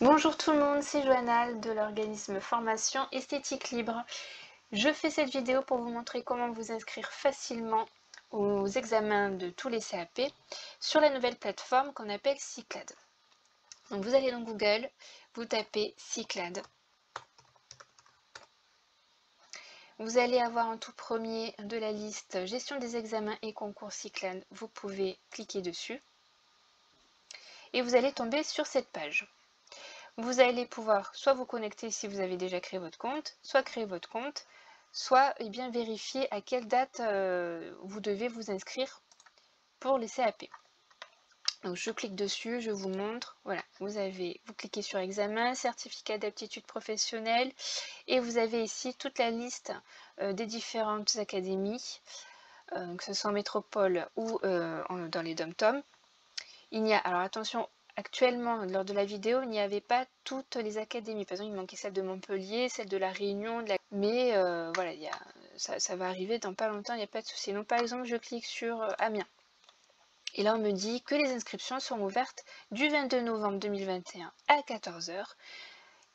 Bonjour tout le monde, c'est Johanna de l'organisme Formation Esthétique Libre. Je fais cette vidéo pour vous montrer comment vous inscrire facilement aux examens de tous les CAP sur la nouvelle plateforme qu'on appelle Cyclades. Donc vous allez dans Google, vous tapez Cyclades. Vous allez avoir en tout premier de la liste Gestion des examens et concours Cyclades. Vous pouvez cliquer dessus et vous allez tomber sur cette page. Vous allez pouvoir soit vous connecter si vous avez déjà créé votre compte, soit créer votre compte, soit bien vérifier à quelle date vous devez vous inscrire pour les CAP. Donc je clique dessus, je vous montre, voilà, vous cliquez sur examen, certificat d'aptitude professionnelle et vous avez ici toute la liste des différentes académies, que ce soit en métropole ou dans les dom-toms. Alors attention, actuellement, lors de la vidéo, il n'y avait pas toutes les académies. Par exemple, il manquait celle de Montpellier, celle de La Réunion, mais voilà, ça va arriver dans pas longtemps, il n'y a pas de souci. Donc par exemple, je clique sur Amiens. Et là, on me dit que les inscriptions sont ouvertes du 22 novembre 2021 à 14 h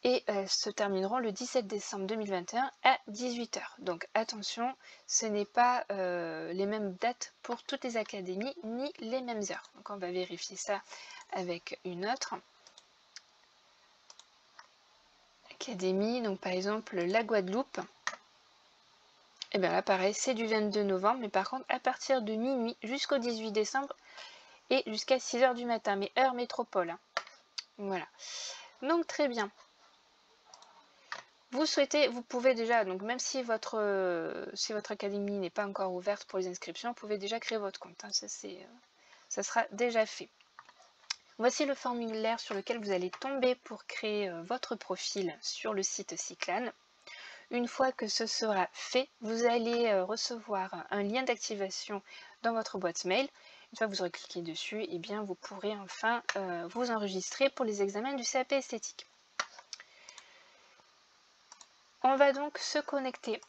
et se termineront le 17 décembre 2021 à 18 h. Donc attention, ce n'est pas les mêmes dates pour toutes les académies ni les mêmes heures. Donc on va vérifier ça avec une autre académie, donc par exemple la Guadeloupe. Et bien là pareil, c'est du 22 novembre, mais par contre à partir de minuit jusqu'au 18 décembre et jusqu'à 6 h du matin, mais heure métropole. Hein. Voilà. Donc très bien. Vous pouvez déjà, donc même si votre académie n'est pas encore ouverte pour les inscriptions, vous pouvez déjà créer votre compte. Hein, ça sera déjà fait. Voici le formulaire sur lequel vous allez tomber pour créer votre profil sur le site Cyclades. Une fois que ce sera fait, vous allez recevoir un lien d'activation dans votre boîte mail. Une fois que vous aurez cliqué dessus, eh bien, vous pourrez enfin vous enregistrer pour les examens du CAP esthétique. On va donc se connecter.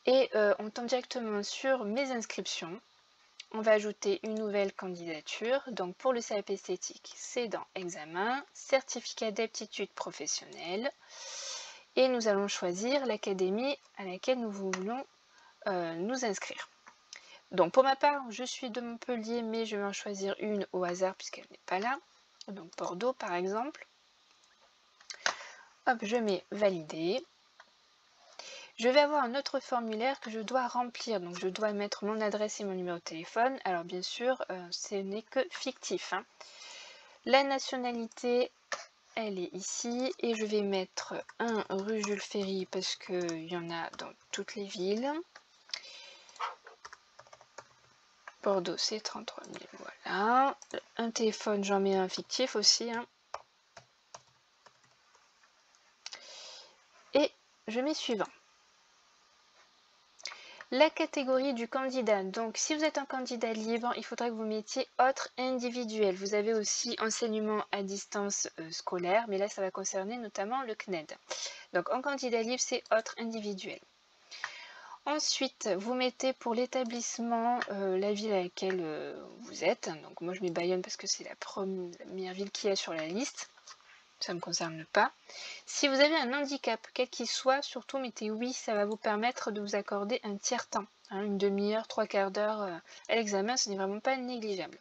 Et on tombe directement sur mes inscriptions. On va ajouter une nouvelle candidature. Donc pour le CAP esthétique, c'est dans examen, certificat d'aptitude professionnelle. Et nous allons choisir l'académie à laquelle nous voulons nous inscrire. Donc pour ma part, je suis de Montpellier, mais je vais en choisir une au hasard puisqu'elle n'est pas là. Donc Bordeaux par exemple. Hop, je mets valider. Je vais avoir un autre formulaire que je dois remplir, donc je dois mettre mon adresse et mon numéro de téléphone. Alors bien sûr, ce n'est que fictif. Hein. La nationalité, elle est ici, et je vais mettre 1 rue Jules Ferry parce qu'il y en a dans toutes les villes. Bordeaux, c'est 33 000, voilà. Un téléphone, j'en mets un fictif aussi. Hein. Et je mets suivant. La catégorie du candidat. Donc, si vous êtes un candidat libre, il faudra que vous mettiez autre individuel. Vous avez aussi enseignement à distance scolaire, mais là, ça va concerner notamment le CNED. Donc, en candidat libre, c'est autre individuel. Ensuite, vous mettez pour l'établissement la ville à laquelle vous êtes. Donc, moi, je mets Bayonne parce que c'est la première ville qu'il y a sur la liste. Ça ne me concerne pas. Si vous avez un handicap, quel qu'il soit, surtout mettez oui, ça va vous permettre de vous accorder un tiers temps, hein, une demi-heure, 3/4 d'heure à l'examen, ce n'est vraiment pas négligeable.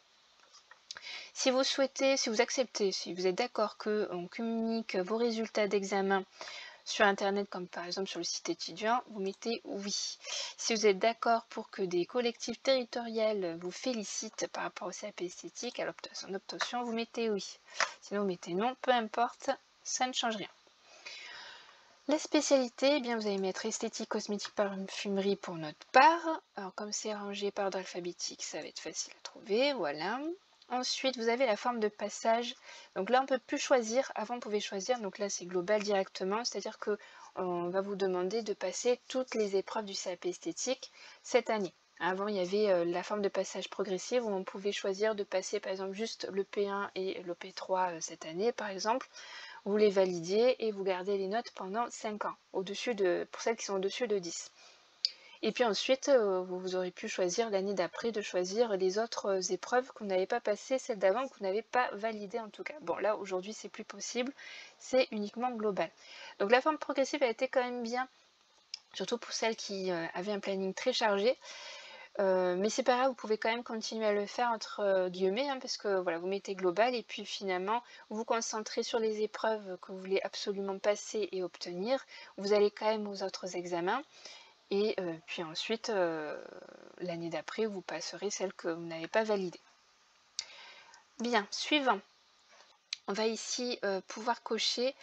Si vous souhaitez, si vous acceptez, si vous êtes d'accord qu'on communique vos résultats d'examen sur internet, comme par exemple sur le site étudiant, vous mettez oui. Si vous êtes d'accord pour que des collectifs territoriaux vous félicitent par rapport au CAP esthétique, à son obtention, vous mettez oui. Sinon vous mettez non, peu importe, ça ne change rien. La spécialité, eh bien vous allez mettre esthétique, cosmétique, parfumerie pour notre part. Alors comme c'est rangé par ordre alphabétique, ça va être facile à trouver, voilà. Ensuite, vous avez la forme de passage. Donc là, on ne peut plus choisir. Avant, on pouvait choisir. Donc là, c'est global directement. C'est-à-dire qu'on va vous demander de passer toutes les épreuves du CAP esthétique cette année. Avant, il y avait la forme de passage progressive où on pouvait choisir de passer, par exemple, juste le P1 et le P3 cette année, par exemple. Vous les validiez et vous gardez les notes pendant 5 ans, pour celles qui sont au-dessus de 10. Et puis ensuite, vous aurez pu choisir l'année d'après de choisir les autres épreuves que vous n'avez pas passées, celles d'avant que vous n'avez pas validées en tout cas. Bon là aujourd'hui c'est plus possible, c'est uniquement global. Donc la forme progressive a été quand même bien, surtout pour celles qui avaient un planning très chargé. Mais c'est pas grave, vous pouvez quand même continuer à le faire entre guillemets, hein, parce que voilà, vous mettez global et puis finalement vous vous concentrez sur les épreuves que vous voulez absolument passer et obtenir. Vous allez quand même aux autres examens. Et puis ensuite, l'année d'après, vous passerez celle que vous n'avez pas validée. Bien, suivant. On va ici pouvoir cocher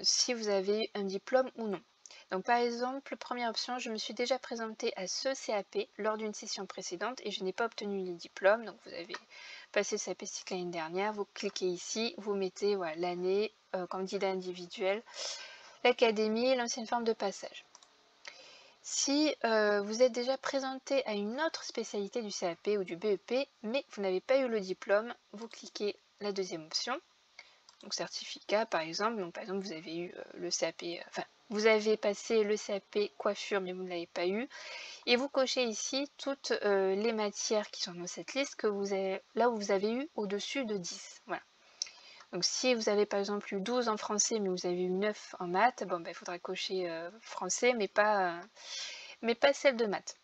si vous avez un diplôme ou non. Donc par exemple, première option, je me suis déjà présentée à ce CAP lors d'une session précédente et je n'ai pas obtenu les diplômes. Donc vous avez passé le CAP cycle l'année dernière, vous cliquez ici, vous mettez voilà, l'année, candidat individuel, l'académie, l'ancienne forme de passage. Si vous êtes déjà présenté à une autre spécialité du CAP ou du BEP, mais vous n'avez pas eu le diplôme, vous cliquez la deuxième option, donc certificat par exemple. Donc par exemple vous avez eu le CAP, enfin vous avez passé le CAP coiffure mais vous ne l'avez pas eu, et vous cochez ici toutes les matières qui sont dans cette liste que vous avez, là où vous avez eu au-dessus de 10. Voilà. Donc si vous avez par exemple eu 12 en français mais vous avez eu 9 en maths, bon, ben, il faudra cocher français mais pas celle de maths.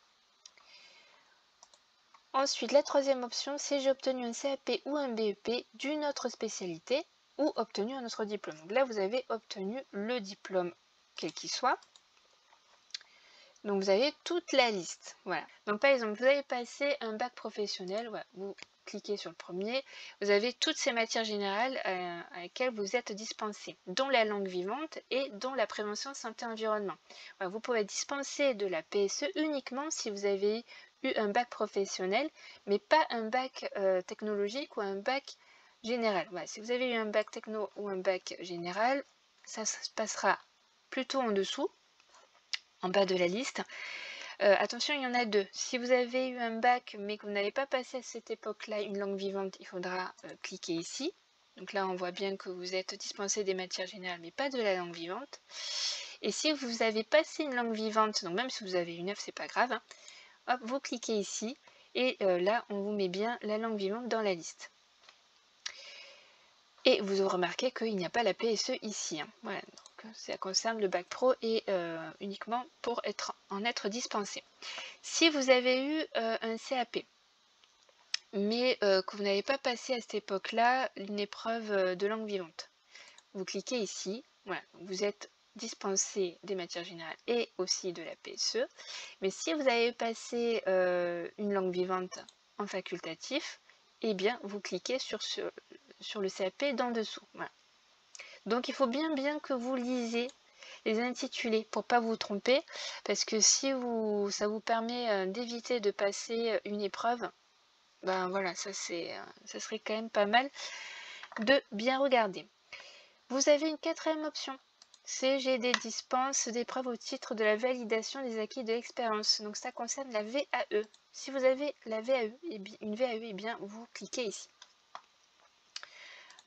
Ensuite, la troisième option, c'est j'ai obtenu un CAP ou un BEP d'une autre spécialité ou obtenu un autre diplôme. Donc là, vous avez obtenu le diplôme, quel qu'il soit. Donc vous avez toute la liste. Voilà. Donc par exemple, vous avez passé un bac professionnel, voilà, vous cliquez sur le premier, vous avez toutes ces matières générales à lesquelles vous êtes dispensé, dont la langue vivante et dont la prévention santé-environnement. Voilà, vous pouvez dispenser de la PSE uniquement si vous avez eu un bac professionnel, mais pas un bac technologique ou un bac général. Voilà, si vous avez eu un bac techno ou un bac général, ça se passera plutôt en dessous, en bas de la liste. Attention, il y en a deux. Si vous avez eu un bac mais que vous n'avez pas passé à cette époque-là une langue vivante, il faudra cliquer ici. Donc là, on voit bien que vous êtes dispensé des matières générales mais pas de la langue vivante. Et si vous avez passé une langue vivante, donc même si vous avez une 9, c'est pas grave, hein, hop, vous cliquez ici et là, on vous met bien la langue vivante dans la liste. Et vous remarquez qu'il n'y a pas la PSE ici. Hein. Voilà, donc ça concerne le bac pro et uniquement pour en être dispensé. Si vous avez eu un CAP, mais que vous n'avez pas passé à cette époque-là une épreuve de langue vivante, vous cliquez ici. Voilà, vous êtes dispensé des matières générales et aussi de la PSE. Mais si vous avez passé une langue vivante en facultatif, eh bien vous cliquez sur le CAP d'en dessous. Voilà. Donc il faut bien que vous lisez les intitulés pour pas vous tromper, parce que si ça vous permet d'éviter de passer une épreuve, ben voilà, ça serait quand même pas mal de bien regarder. Vous avez une quatrième option, c'est j'ai des dispenses d'épreuves au titre de la validation des acquis de l'expérience. Donc ça concerne la VAE. Si vous avez la VAE, une VAE, eh bien vous cliquez ici.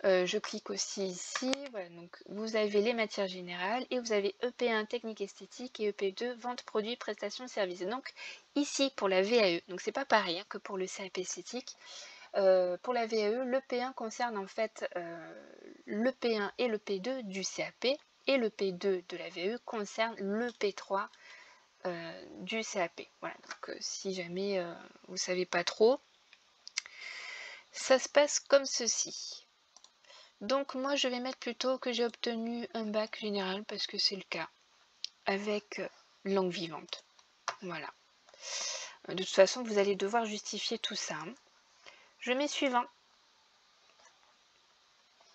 Je clique aussi ici, voilà, donc vous avez les matières générales et vous avez EP1 technique esthétique et EP2 vente produits prestations services. Donc ici pour la VAE, donc c'est pas pareil hein, que pour le CAP esthétique. Pour la VAE, le P1 concerne en fait le P1 et le P2 du CAP et le P2 de la VAE concerne le P3 du CAP. Voilà, donc si jamais vous savez pas trop, ça se passe comme ceci. Donc moi je vais mettre plutôt que j'ai obtenu un bac général parce que c'est le cas avec langue vivante. Voilà. De toute façon vous allez devoir justifier tout ça. Hein. Je mets suivant.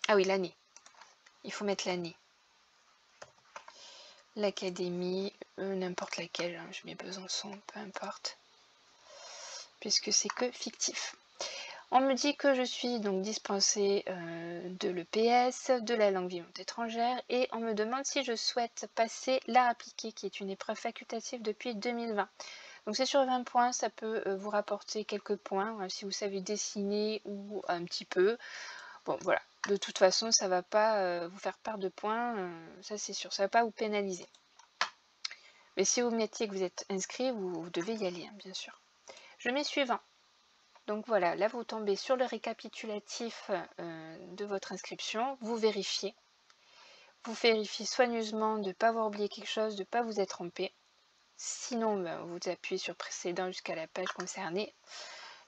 Ah oui, l'année. Il faut mettre l'année. L'académie, n'importe laquelle, hein, je mets Besançon, peu importe. Puisque c'est que fictif. On me dit que je suis donc dispensée de l'EPS, de la langue vivante étrangère, et on me demande si je souhaite passer l'art appliqué, qui est une épreuve facultative depuis 2020. Donc c'est sur 20 points, ça peut vous rapporter quelques points, si vous savez dessiner ou un petit peu. Bon voilà, de toute façon ça ne va pas vous faire perdre de points, ça c'est sûr, ça ne va pas vous pénaliser. Mais si vous mettiez que vous êtes inscrit, vous devez y aller, hein, bien sûr. Je mets suivant. Donc voilà, là vous tombez sur le récapitulatif de votre inscription, vous vérifiez. Vous vérifiez soigneusement de ne pas avoir oublié quelque chose, de ne pas vous être trompé. Sinon, vous appuyez sur précédent jusqu'à la page concernée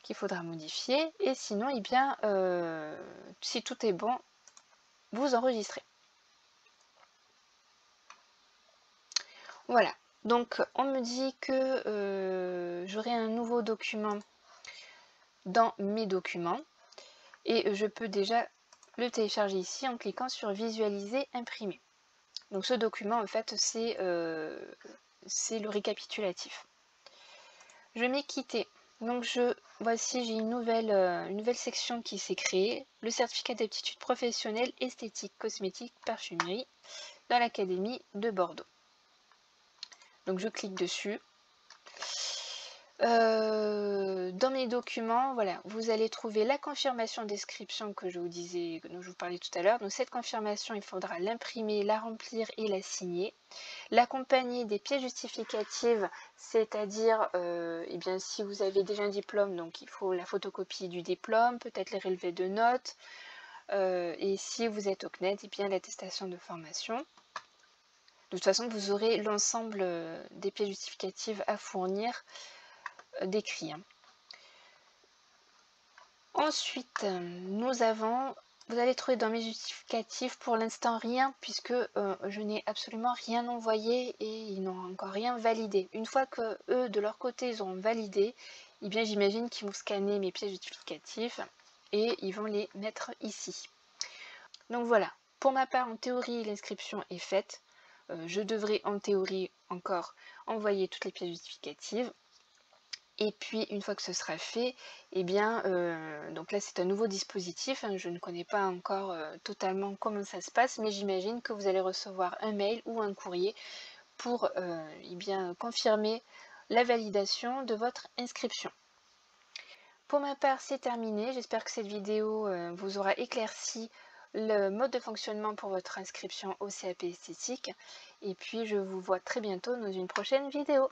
qu'il faudra modifier. Et sinon, eh bien, si tout est bon, vous enregistrez. Voilà. Donc, on me dit que j'aurai un nouveau document dans mes documents. Et je peux déjà le télécharger ici en cliquant sur visualiser, imprimer. Donc ce document en fait c'est le récapitulatif. Je mets quitter. Donc voici j'ai une nouvelle section qui s'est créée, le certificat d'aptitude professionnelle, esthétique, cosmétique, parfumerie dans l'académie de Bordeaux. Donc je clique dessus. Dans mes documents, voilà, vous allez trouver la confirmation d'inscription que je vous disais, dont je vous parlais tout à l'heure. Donc cette confirmation, il faudra l'imprimer, la remplir et la signer. L'accompagner des pièces justificatives, c'est-à-dire, eh bien, si vous avez déjà un diplôme, donc il faut la photocopie du diplôme, peut-être les relevés de notes, et si vous êtes au CNED, eh bien l'attestation de formation. De toute façon, vous aurez l'ensemble des pièces justificatives à fournir d'écrit. Ensuite, vous allez trouver dans mes justificatifs pour l'instant rien puisque je n'ai absolument rien envoyé et ils n'ont encore rien validé. Une fois que eux de leur côté ils auront validé, eh bien j'imagine qu'ils vont scanner mes pièces justificatives et ils vont les mettre ici. Donc voilà, pour ma part en théorie l'inscription est faite. Je devrais en théorie encore envoyer toutes les pièces justificatives. Et puis une fois que ce sera fait, eh bien, donc là c'est un nouveau dispositif, hein, je ne connais pas encore totalement comment ça se passe, mais j'imagine que vous allez recevoir un mail ou un courrier pour eh bien, confirmer la validation de votre inscription. Pour ma part c'est terminé, j'espère que cette vidéo vous aura éclairci le mode de fonctionnement pour votre inscription au CAP esthétique, et puis je vous vois très bientôt dans une prochaine vidéo.